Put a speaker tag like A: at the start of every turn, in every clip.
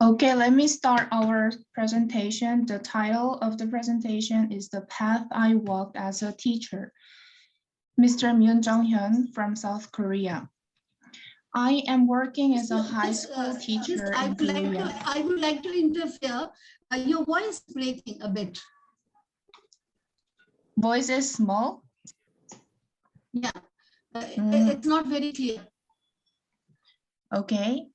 A: Okay, let me start our presentation. The title of the presentation is The Path I Walked as a Teacher. Mr. Yun Jeong-hyun from South Korea. I am working as a high school teacher in Korea.
B: I would like to interfere. Your voice is breaking a bit.
A: Voice is small?
B: Yeah, it's not very clear.
A: Okay.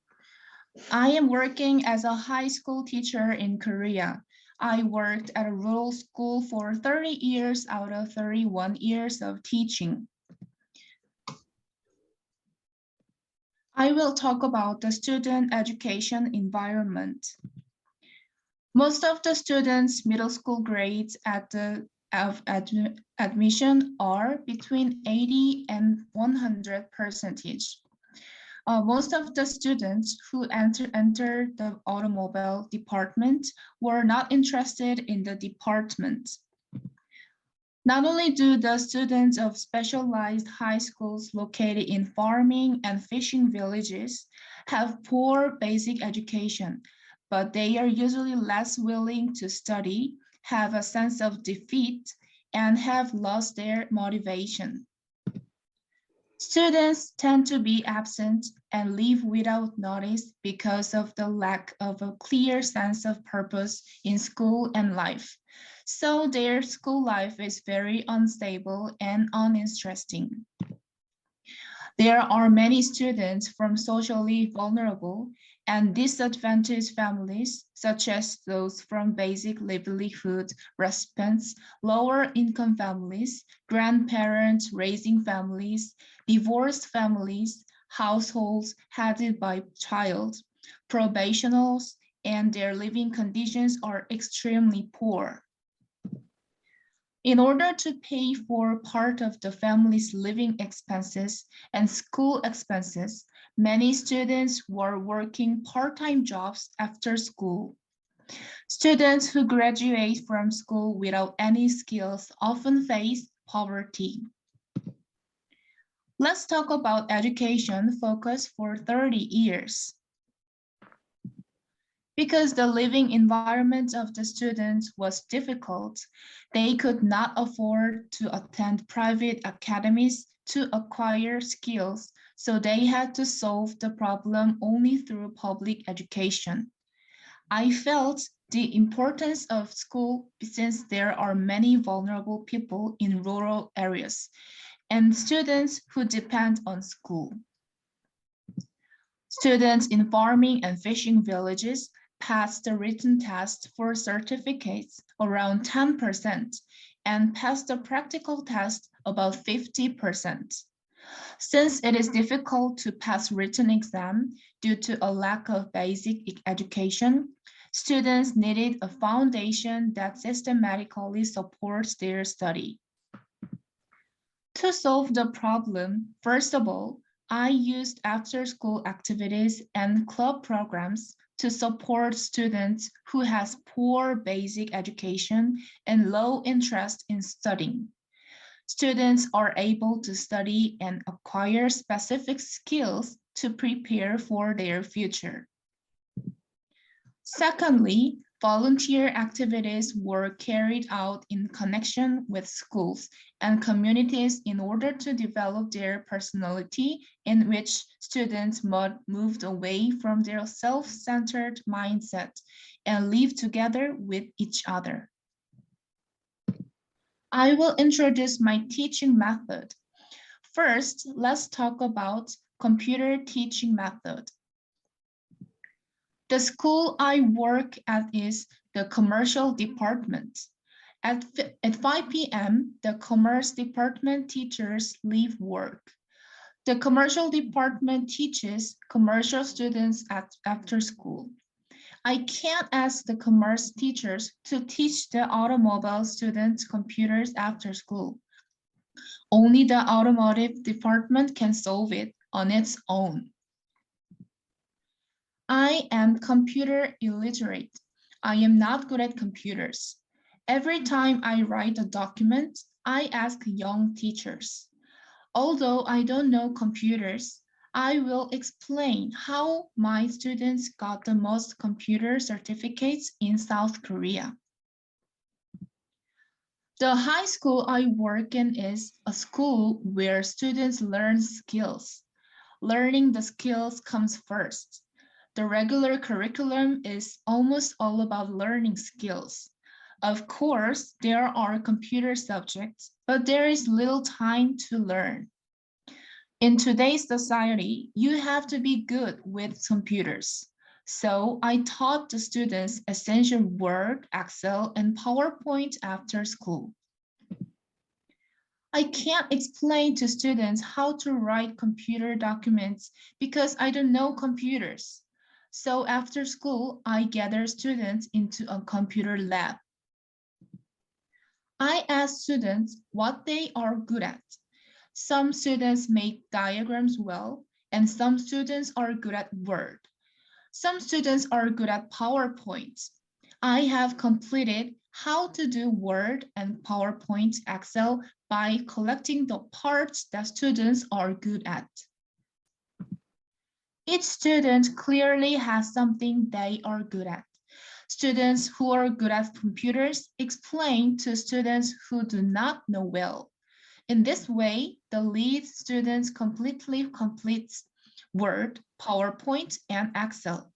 A: I am working as a high school teacher in Korea. I worked at a rural school for 30 years out of 31 years of teaching. I will talk about the student education environment. Most of the students' middle school grades at the admission are between 80 and 100%. Most of the students who entered the automobile department were not interested in the department. Not only do the students of specialized high schools located in farming and fishing villages have poor basic education, but they are usually less willing to study, have a sense of defeat, and have lost their motivation. Students tend to be absent and leave without notice because of the lack of a clear sense of purpose in school and life. So their school life is very unstable and uninteresting. There are many students from socially vulnerable and disadvantaged families, such as those from basic livelihood recipients, lower income families, grandparents raising families, divorced families, households headed by child, probationals, and their living conditions are extremely poor. In order to pay for part of the family's living expenses and school expenses, many students were working part-time jobs after school. Students who graduate from school without any skills often face poverty. Let's talk about education focused for 30 years. Because the living environment of the students was difficult, they could not afford to attend private academies to acquire skills, so they had to solve the problem only through public education. I felt the importance of school since there are many vulnerable people in rural areas and students who depend on school. Students in farming and fishing villages passed the written test for certificates around 10% and passed the practical test about 50%. Since it is difficult to pass written exam due to a lack of basic education, students needed a foundation that systematically supports their study. To solve the problem, first of all, I used after-school activities and club programs to support students who has poor basic education and low interest in studying. Students are able to study and acquire specific skills to prepare for their future. Secondly, volunteer activities were carried out in connection with schools and communities in order to develop their personality, in which students moved away from their self-centered mindset and lived together with each other. I will introduce my teaching method. First, let's talk about computer teaching method. The school I work at is the commercial department. At 5 p.m., the commerce department teachers leave work. The commercial department teaches commercial students after school. I can't ask the commerce teachers to teach the automobile students computers after school. Only the automotive department can solve it on its own. I am computer illiterate. I am not good at computers. Every time I write a document, I ask young teachers. Although I don't know computers, I will explain how my students got the most computer certificates in South Korea. The high school I work in is a school where students learn skills. Learning the skills comes first. The regular curriculum is almost all about learning skills. Of course, there are computer subjects, but there is little time to learn. In today's society, you have to be good with computers. So I taught the students essential Word, Excel, and PowerPoint after school. I can't explain to students how to write computer documents because I don't know computers. So after school, I gather students into a computer lab. I ask students what they are good at. Some students make diagrams well, and some students are good at Word. Some students are good at PowerPoint. I have completed how to do Word and PowerPoint Excel by collecting the parts that students are good at. Each student clearly has something they are good at. Students who are good at computers explain to students who do not know well. In this way, the lead students completely completes Word, PowerPoint, and Excel.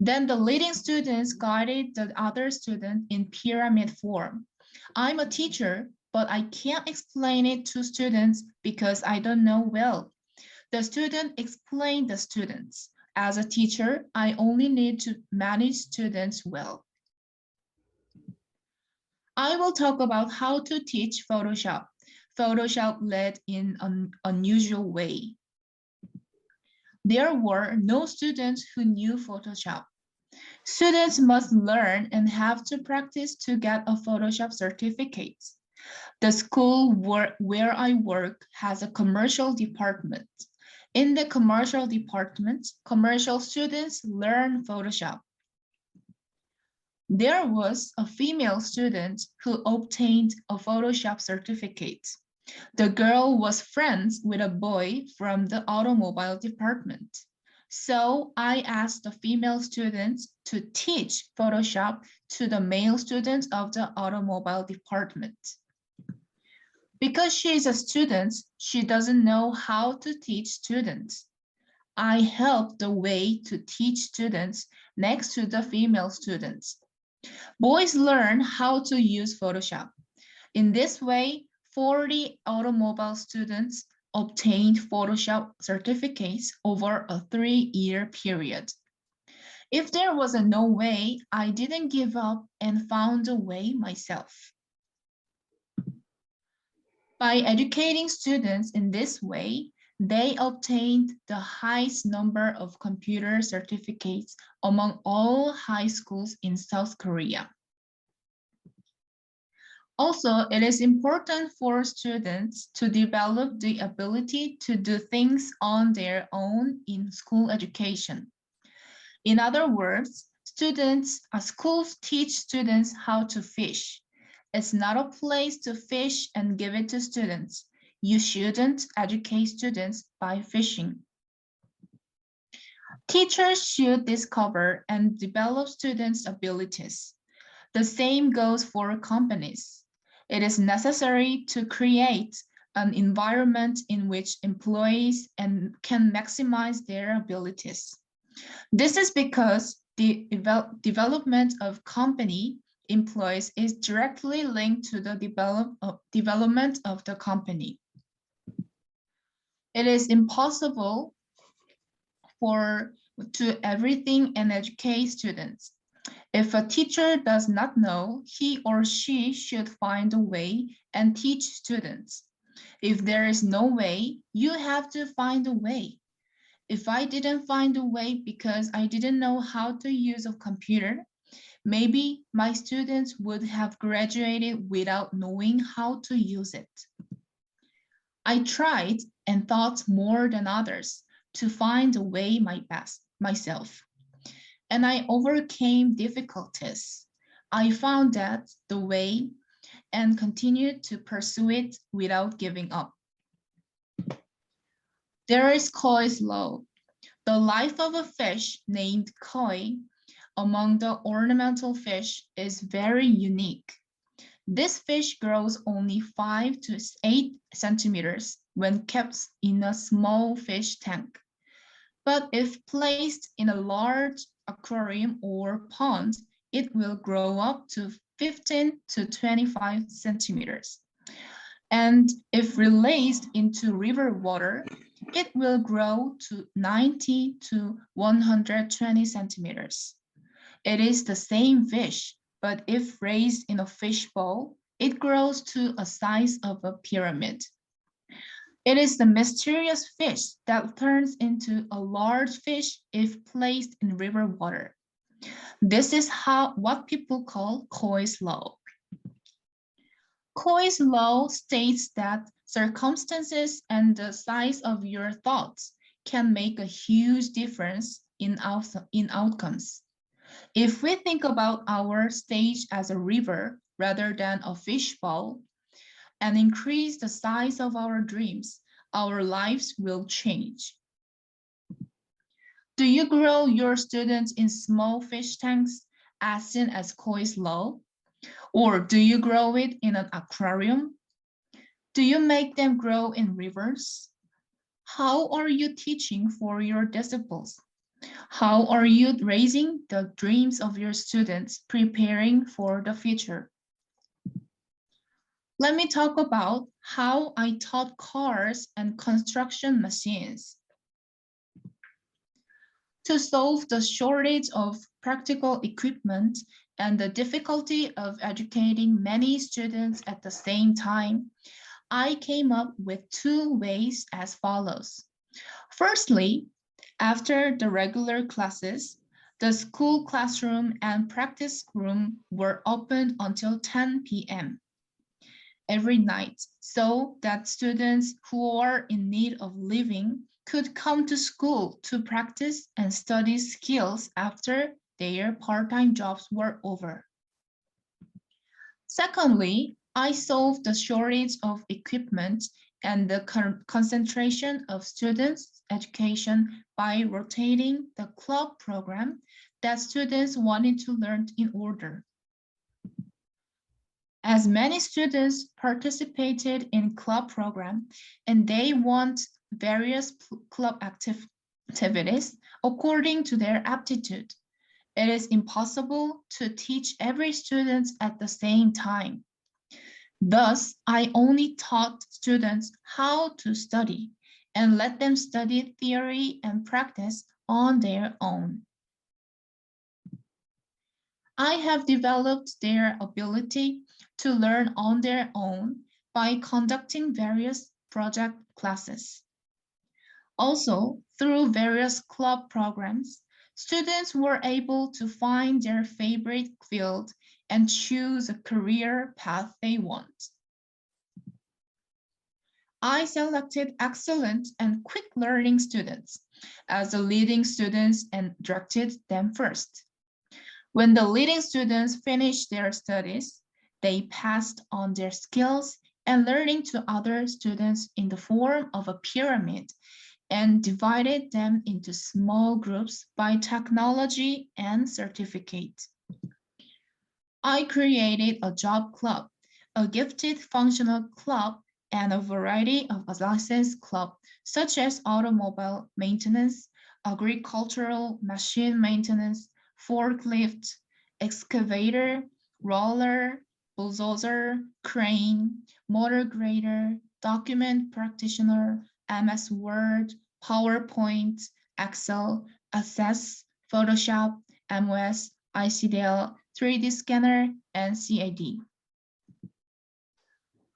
A: Then the leading students guided the other student in pyramid form. I'm a teacher, but I can't explain it to students because I don't know well. The student explained the students. As a teacher, I only need to manage students well. I will talk about how to teach Photoshop. Photoshop led in an unusual way. There were no students who knew Photoshop. Students must learn and have to practice to get a Photoshop certificate. The school where I work has a commercial department. In the commercial department, commercial students learn Photoshop. There was a female student who obtained a Photoshop certificate. The girl was friends with a boy from the automobile department. So I asked the female students to teach Photoshop to the male students of the automobile department. Because she is a student, she doesn't know how to teach students. I helped the way to teach students next to the female students. Boys learn how to use Photoshop. In this way, 40 automobile students obtained Photoshop certificates over a 3-year period. If there was a no way, I didn't give up and found a way myself. By educating students in this way, they obtained the highest number of computer certificates among all high schools in South Korea. Also, it is important for students to develop the ability to do things on their own in school education. In other words, schools teach students how to fish. It's not a place to fish and give it to students. You shouldn't educate students by fishing. Teachers should discover and develop students' abilities. The same goes for companies. It is necessary to create an environment in which employees can maximize their abilities. This is because the development of company employees is directly linked to the development of the company. It is impossible to everything and educate students. If a teacher does not know, he or she should find a way and teach students. If there is no way, you have to find a way. If I didn't find a way because I didn't know how to use a computer, maybe my students would have graduated without knowing how to use it. I tried and thought more than others to find a way myself. And I overcame difficulties. I found that the way and continued to pursue it without giving up. There is Koi's law. The life of a fish named koi among the ornamental fish is very unique. This fish grows only 5 to 8 centimeters when kept in a small fish tank. But if placed in a large aquarium or pond, it will grow up to 15 to 25 centimeters. And if released into river water, it will grow to 90 to 120 centimeters. It is the same fish, but if raised in a fish bowl, it grows to a size of a pyramid. It is the mysterious fish that turns into a large fish if placed in river water. This is what people call Koi's law. Koi's law states that circumstances and the size of your thoughts can make a huge difference in outcomes. If we think about our stage as a river rather than a fishbowl and increase the size of our dreams, our lives will change. Do you grow your students in small fish tanks as soon as Koi's law? Or do you grow it in an aquarium? Do you make them grow in rivers? How are you teaching for your disciples? How are you raising the dreams of your students, preparing for the future? Let me talk about how I taught cars and construction machines. To solve the shortage of practical equipment and the difficulty of educating many students at the same time, I came up with 2 ways as follows. Firstly, after the regular classes, the school classroom and practice room were open until 10 p.m. every night so that students who are in need of living could come to school to practice and study skills after their part-time jobs were over. Secondly, I solved the shortage of equipment and the concentration of students' education by rotating the club program that students wanted to learn in order. As many students participated in club program and they want various club activities according to their aptitude, it is impossible to teach every student at the same time. Thus, I only taught students how to study and let them study theory and practice on their own. I have developed their ability to learn on their own by conducting various project classes. Also, through various club programs, students were able to find their favorite field and choose a career path they want. I selected excellent and quick learning students as the leading students and directed them first. When the leading students finished their studies, they passed on their skills and learning to other students in the form of a pyramid and divided them into small groups by technology and certificate. I created a job club, a gifted functional club, and a variety of licensed clubs, such as automobile maintenance, agricultural machine maintenance, forklift, excavator, roller, bulldozer, crane, motor grader, document practitioner, MS Word, PowerPoint, Excel, Access, Photoshop, MOS, ICDL, 3D scanner, and CAD.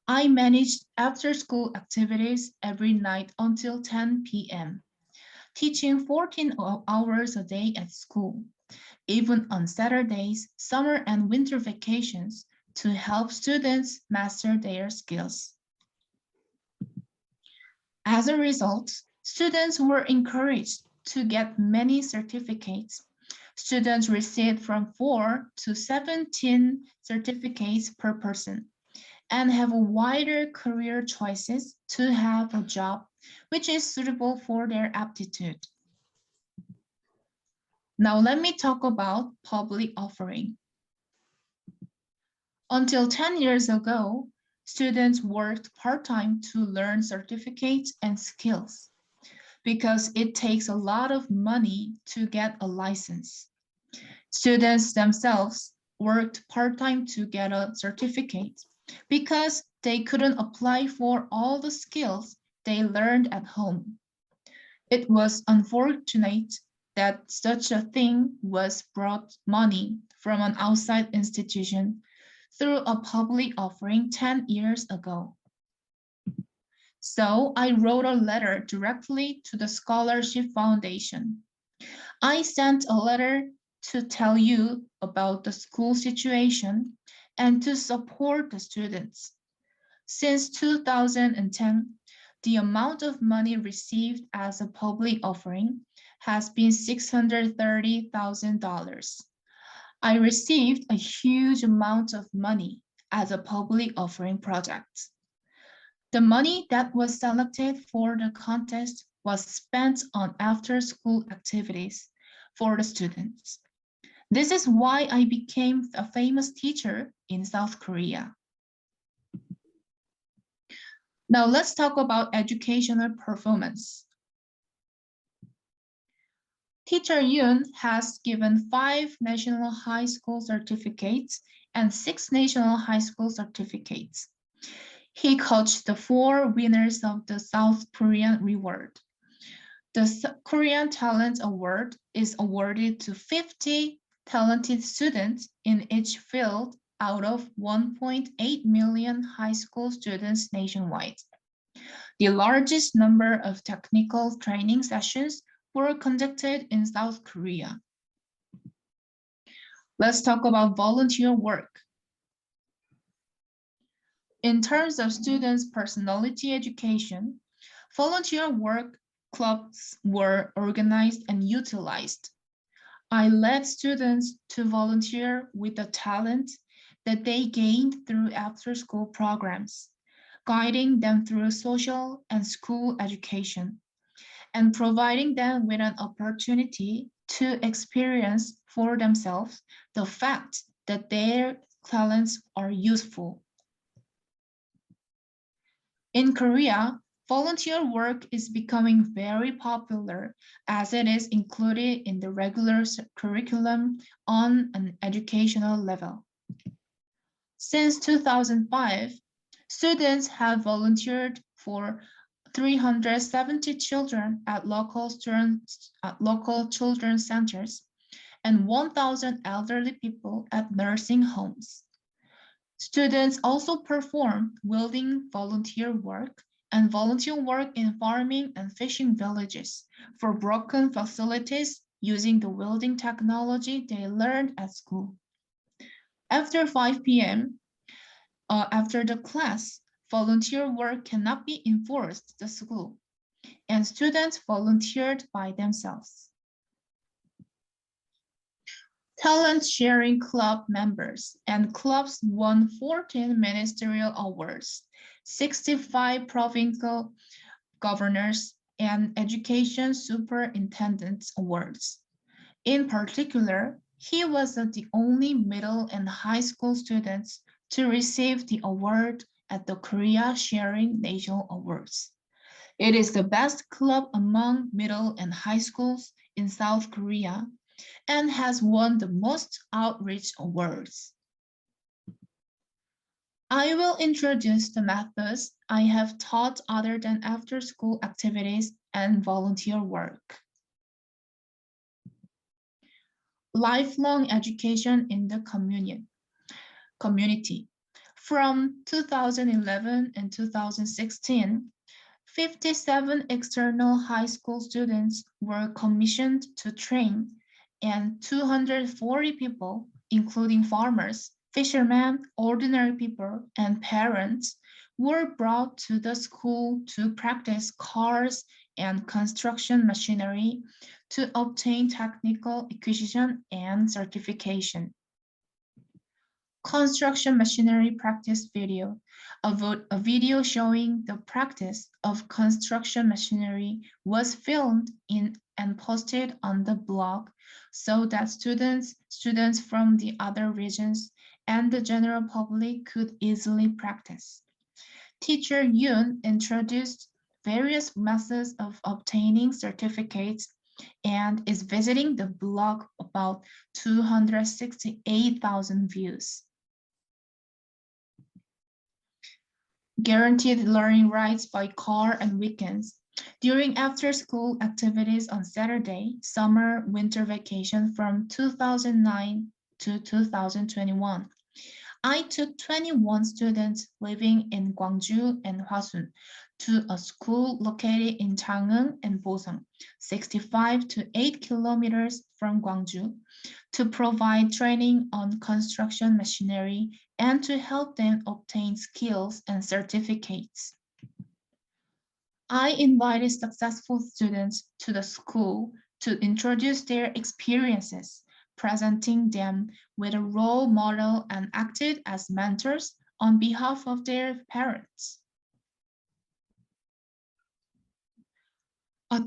A: I managed after-school activities every night until 10 p.m., teaching 14 hours a day at school, even on Saturdays, summer and winter vacations, to help students master their skills. As a result, students were encouraged to get many certificates. Students received from 4 to 17 certificates per person and have wider career choices to have a job which is suitable for their aptitude. Now let me talk about public offering. Until 10 years ago, students worked part-time to learn certificates and skills because it takes a lot of money to get a license. Students themselves worked part-time to get a certificate because they couldn't apply for all the skills they learned at home. It was unfortunate that such a thing was brought money from an outside institution through a public offering 10 years ago. So I wrote a letter directly to the Scholarship Foundation. I sent a letter to tell you about the school situation and to support the students. Since 2010, the amount of money received as a public offering has been $630,000. I received a huge amount of money as a public offering project. The money that was selected for the contest was spent on after-school activities for the students. This is why I became a famous teacher in South Korea. Now let's talk about educational performance. Teacher Yun has given 5 national high school certificates and 6 national high school certificates. He coached the 4 winners of the South Korean Reward. The Korean Talent Award is awarded to 50 talented students in each field out of 1.8 million high school students nationwide. The largest number of technical training sessions were conducted in South Korea. Let's talk about volunteer work. In terms of students' personality education, volunteer work clubs were organized and utilized. I led students to volunteer with the talent that they gained through after-school programs, guiding them through social and school education, and providing them with an opportunity to experience for themselves the fact that their talents are useful. In Korea, volunteer work is becoming very popular as it is included in the regular curriculum on an educational level. Since 2005, students have volunteered for 370 children at local children's centers and 1,000 elderly people at nursing homes. Students also perform welding volunteer work and volunteer work in farming and fishing villages for broken facilities using the welding technology they learned at school. After 5 p.m., after the class, volunteer work cannot be enforced at the school, and students volunteered by themselves. Talent Sharing Club members and clubs won 14 ministerial awards, 65 provincial governors, and education superintendents awards. In particular, he was the only middle and high school students to receive the award at the Korea Sharing National Awards. It is the best club among middle and high schools in South Korea and has won the most outreach awards. I will introduce the methods I have taught other than after-school activities and volunteer work. Lifelong education in the community. From 2011 and 2016, 57 external high school students were commissioned to train, and 240 people, including farmers, fishermen, ordinary people, and parents, were brought to the school to practice cars and construction machinery to obtain technical acquisition and certification. construction machinery practice video, a video showing the practice of construction machinery was filmed in and posted on the blog so that students from the other regions and the general public could easily practice. Teacher Yun introduced various methods of obtaining certificates and is visiting the blog about 268,000 views. Guaranteed learning rights by car and weekends. During after-school activities on Saturday, summer, winter vacation from 2009 to 2021, I took 21 students living in Gwangju and Hwasun to a school located in Changwon and Boseong, 65 to 8 kilometers from Gwangju, to provide training on construction machinery and to help them obtain skills and certificates. I invited successful students to the school to introduce their experiences, presenting them with a role model and acted as mentors on behalf of their parents.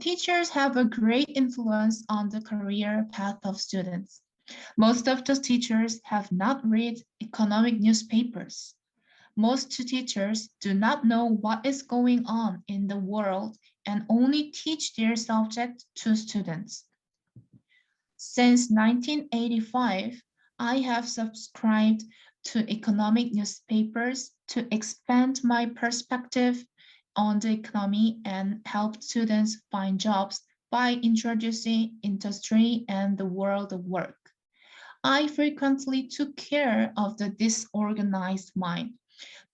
A: Teachers have a great influence on the career path of students. Most of the teachers have not read economic newspapers. Most teachers do not know what is going on in the world and only teach their subject to students. Since 1985, I have subscribed to economic newspapers to expand my perspective on the economy and help students find jobs by introducing industry and the world of work. I frequently took care of the disorganized mind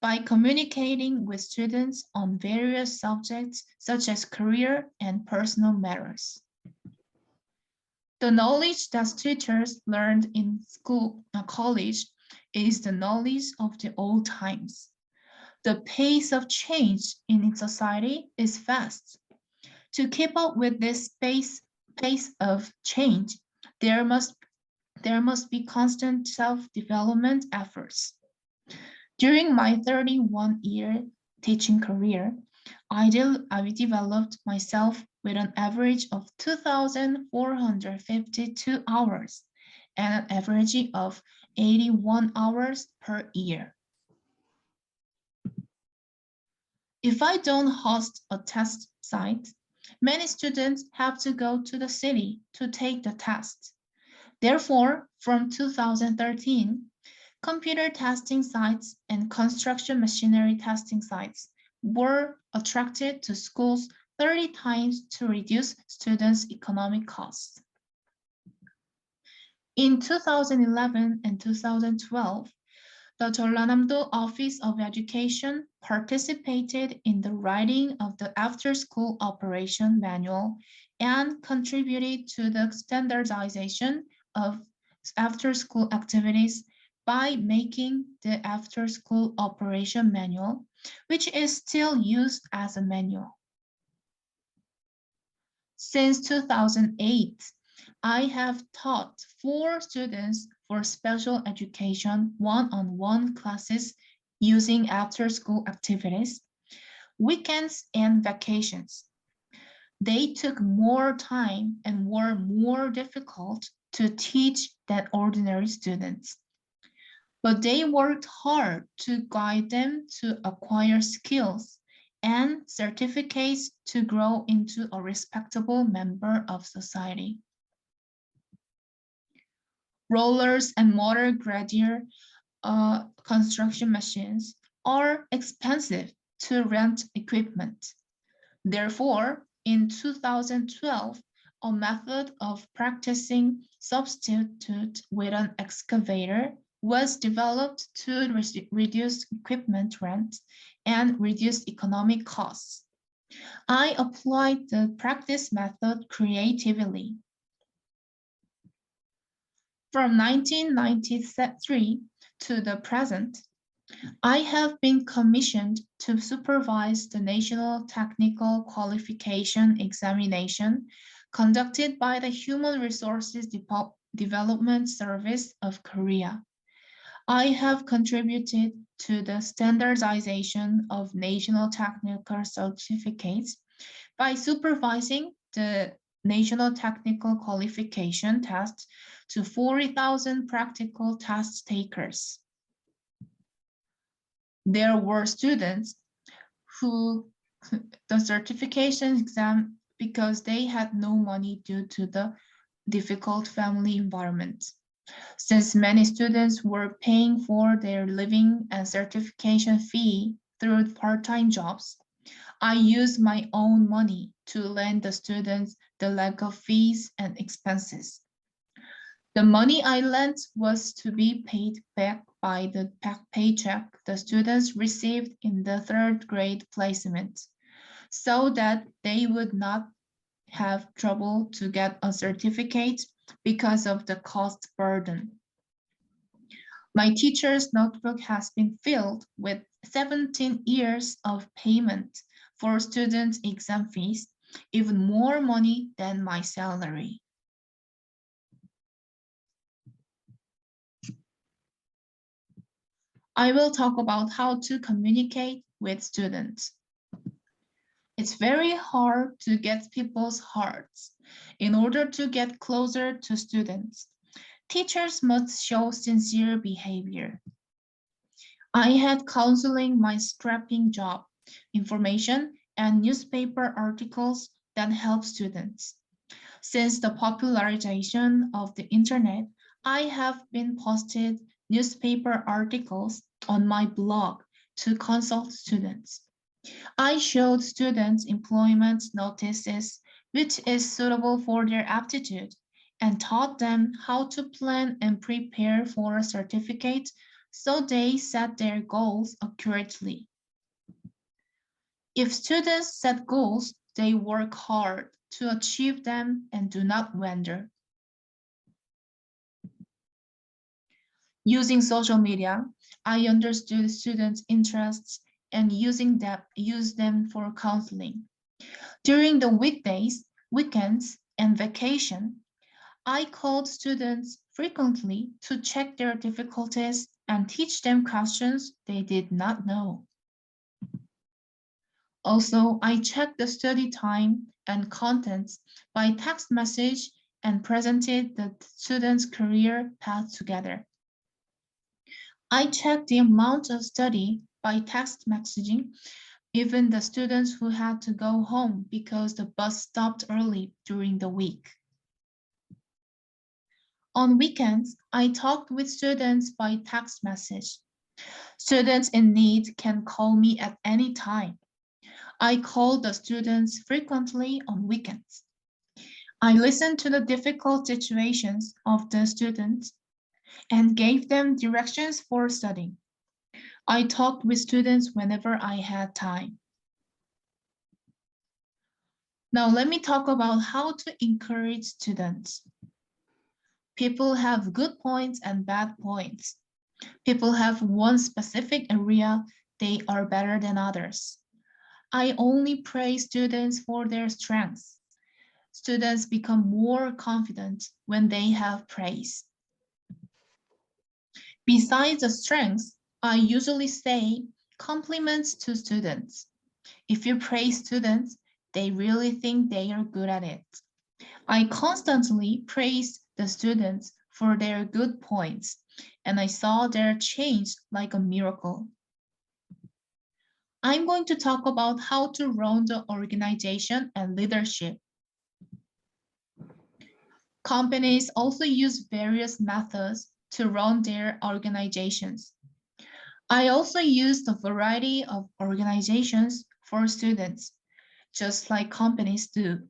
A: by communicating with students on various subjects such as career and personal matters. The knowledge that teachers learned in school and college is the knowledge of the old times. The pace of change in society is fast. To keep up with this pace of change, there must be constant self-development efforts. During my 31-year teaching career, I developed myself with an average of 2,452 hours and an average of 81 hours per year. If I don't host a test site, many students have to go to the city to take the test. Therefore, from 2013, computer testing sites and construction machinery testing sites were attracted to schools 30 times to reduce students' economic costs. In 2011 and 2012, the Jeollanam-do Office of Education participated in the writing of the after-school operation manual and contributed to the standardization of after-school activities by making the after-school operation manual, which is still used as a manual. Since 2008, I have taught 4 students for special education one-on-one classes using after-school activities, weekends, and vacations. They took more time and were more difficult to teach than ordinary students. But they worked hard to guide them to acquire skills and certificates to grow into a respectable member of society. Rollers and motor grader construction machines are expensive to rent equipment. Therefore, in 2012, a method of practicing substitute with an excavator was developed to reduce equipment rent and reduce economic costs. I applied the practice method creatively. From 1993 to the present, I have been commissioned to supervise the National Technical Qualification Examination conducted by the Human Resources Development Service of Korea. I have contributed to the standardization of national technical certificates by supervising the National Technical Qualification Test to 40,000 practical test takers. There were students who the certification exam because they had no money due to the difficult family environment. Since many students were paying for their living and certification fee through part-time jobs, I used my own money to lend the students the lack of fees and expenses. The money I lent was to be paid back by the paycheck the students received in the third grade placement, so that they would not have trouble to get a certificate because of the cost burden. My teacher's notebook has been filled with 17 years of payment for student exam fees, even more money than my salary. I will talk about how to communicate with students. It's very hard to get people's hearts. In order to get closer to students, teachers must show sincere behavior. I had counseling my scrapping job, information, and newspaper articles that help students. Since the popularization of the internet, I have been posted newspaper articles on my blog to consult students. I showed students employment notices which is suitable for their aptitude and taught them how to plan and prepare for a certificate so they set their goals accurately. If students set goals, they work hard to achieve them and do not wander. Using social media, I understood students' interests and use them for counseling. During the weekdays, weekends, and vacation, I called students frequently to check their difficulties and teach them questions they did not know. Also, I checked the study time and contents by text message and presented the students' career path together. I checked the amount of study by text messaging, even the students who had to go home because the bus stopped early during the week. On weekends, I talked with students by text message. Students in need can call me at any time. I call the students frequently on weekends. I listened to the difficult situations of the students and gave them directions for studying. I talked with students whenever I had time. Now let me talk about how to encourage students. People have good points and bad points. People have one specific area they are better than others. I only praise students for their strengths. Students become more confident when they have praise. Besides the strengths, I usually say compliments to students. If you praise students, they really think they are good at it. I constantly praise the students for their good points, and I saw their change like a miracle. I'm going to talk about how to run the organization and leadership. Companies also use various methods to run their organizations. I also used a variety of organizations for students, just like companies do.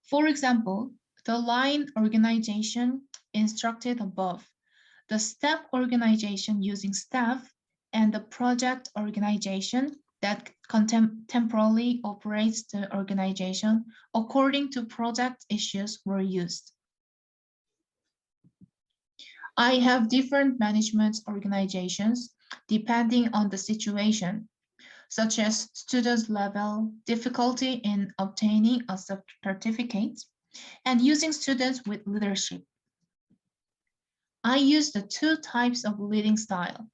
A: For example, the line organization instructed above, the staff organization using staff, and the project organization that temporarily operates the organization according to project issues were used. I have different management organizations depending on the situation, such as students' level, difficulty in obtaining a certificate, and using students with leadership. I use the two types of leading style.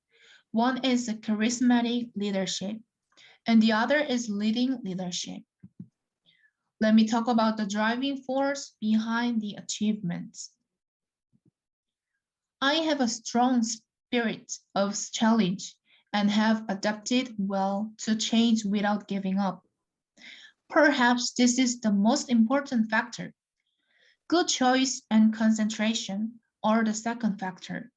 A: One is a charismatic leadership, and the other is leading leadership. Let me talk about the driving force behind the achievements. I have a strong spirit of challenge and have adapted well to change without giving up. Perhaps this is the most important factor. Good choice and concentration are the second factor.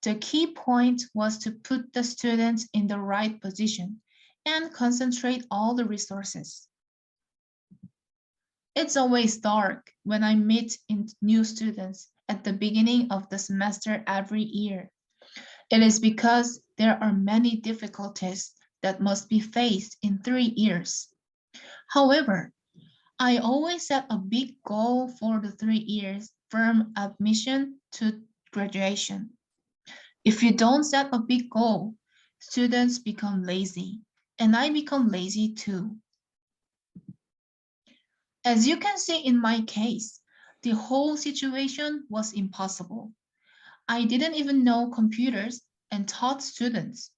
A: The key point was to put the students in the right position and concentrate all the resources. It's always dark when I meet new students at the beginning of the semester every year. It is because there are many difficulties that must be faced in 3 years. However, I always set a big goal for the 3 years from admission to graduation. If you don't set a big goal, students become lazy, and I become lazy too. As you can see in my case, the whole situation was impossible. I didn't even know computers and taught students.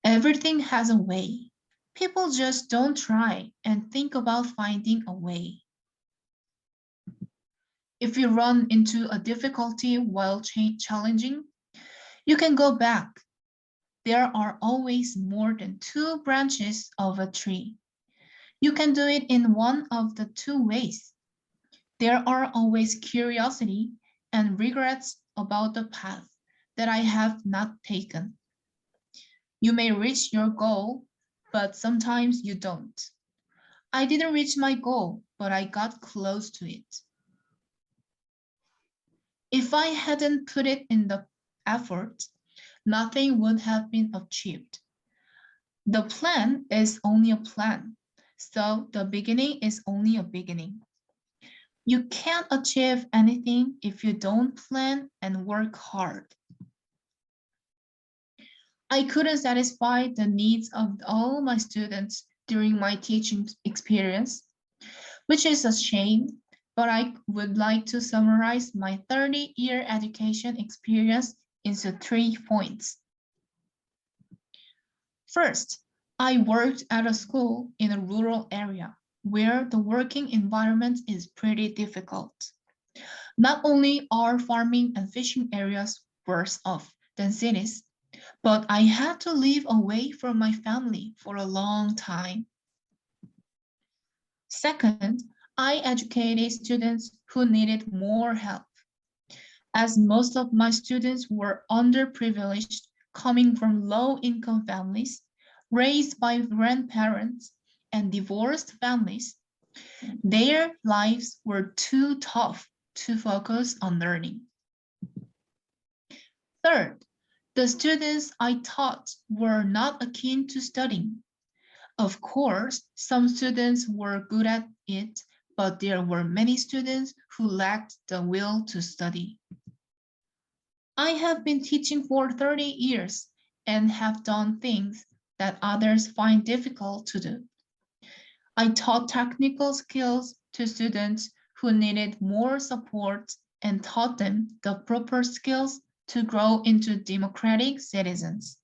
A: Everything has a way. People just don't try and think about finding a way. If you run into a difficulty while challenging, you can go back. There are always more than two branches of a tree. You can do it in one of the two ways. There are always curiosity and regrets about the path that I have not taken. You may reach your goal, but sometimes you don't. I didn't reach my goal, but I got close to it. If I hadn't put it in the effort, nothing would have been achieved. The plan is only a plan, so the beginning is only a beginning. You can't achieve anything if you don't plan and work hard. I couldn't satisfy the needs of all my students during my teaching experience, which is a shame, but I would like to summarize my 30-year education experience into 3 points. First, I worked at a school in a rural area where the working environment is pretty difficult. Not only are farming and fishing areas worse off than cities, but I had to live away from my family for a long time. Second, I educated students who needed more help. As most of my students were underprivileged, coming from low-income families, raised by grandparents, and divorced families, their lives were too tough to focus on learning. Third, the students I taught were not akin to studying. Of course, some students were good at it, but there were many students who lacked the will to study. I have been teaching for 30 years and have done things that others find difficult to do. I taught technical skills to students who needed more support and taught them the proper skills to grow into democratic citizens.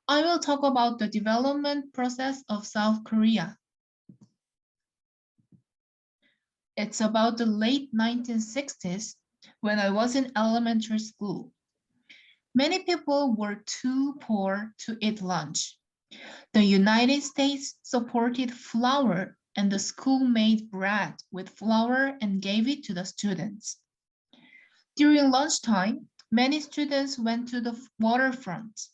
A: I will talk about the development process of South Korea. It's about the late 1960s when I was in elementary school. Many people were too poor to eat lunch. The United States supported flour and the school made bread with flour and gave it to the students. During lunchtime, many students went to the waterfront.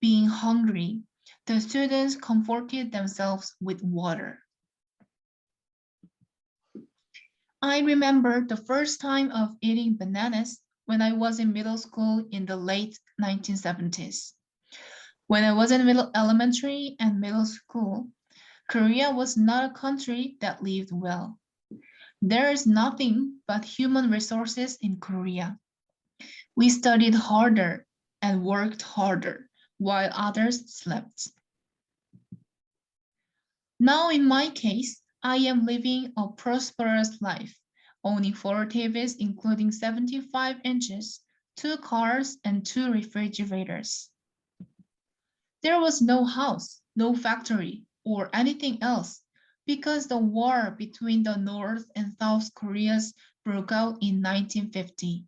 A: Being hungry, the students comforted themselves with water. I remember the first time of eating bananas when I was in middle school in the late 1970s. When I was in elementary and middle school, Korea was not a country that lived well. There is nothing but human resources in Korea. We studied harder and worked harder while others slept. Now in my case, I am living a prosperous life, owning 4 TVs, including 75 inches, 2 cars, and 2 refrigerators. There was no house, no factory, or anything else because the war between the North and South Koreas broke out in 1950.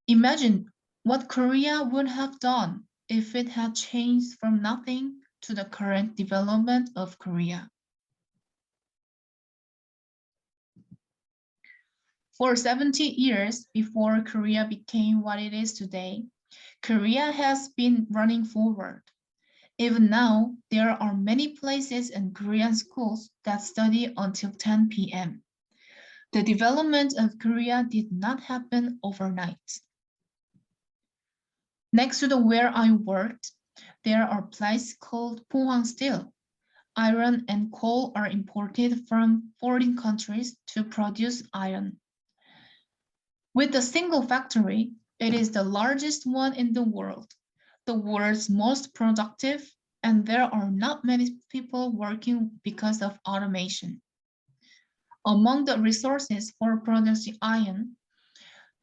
A: Imagine what Korea would have done if it had changed from nothing to the current development of Korea. For 70 years before Korea became what it is today, Korea has been running forward. Even now, there are many places and Korean schools that study until 10 p.m. The development of Korea did not happen overnight. Next to where I worked, there are places called Pohang Steel. Iron and coal are imported from foreign countries to produce iron. With a single factory, it is the largest one in the world's most productive, and there are not many people working because of automation. Among the resources for producing iron,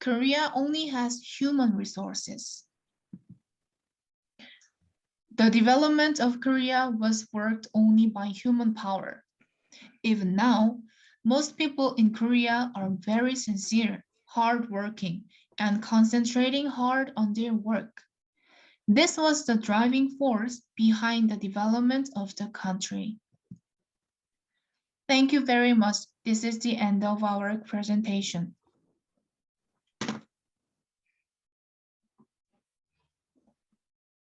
A: Korea only has human resources. The development of Korea was worked only by human power. Even now, most people in Korea are very sincere, hardworking, and concentrating hard on their work. This was the driving force behind the development of the country. Thank you very much. This is the end of our presentation.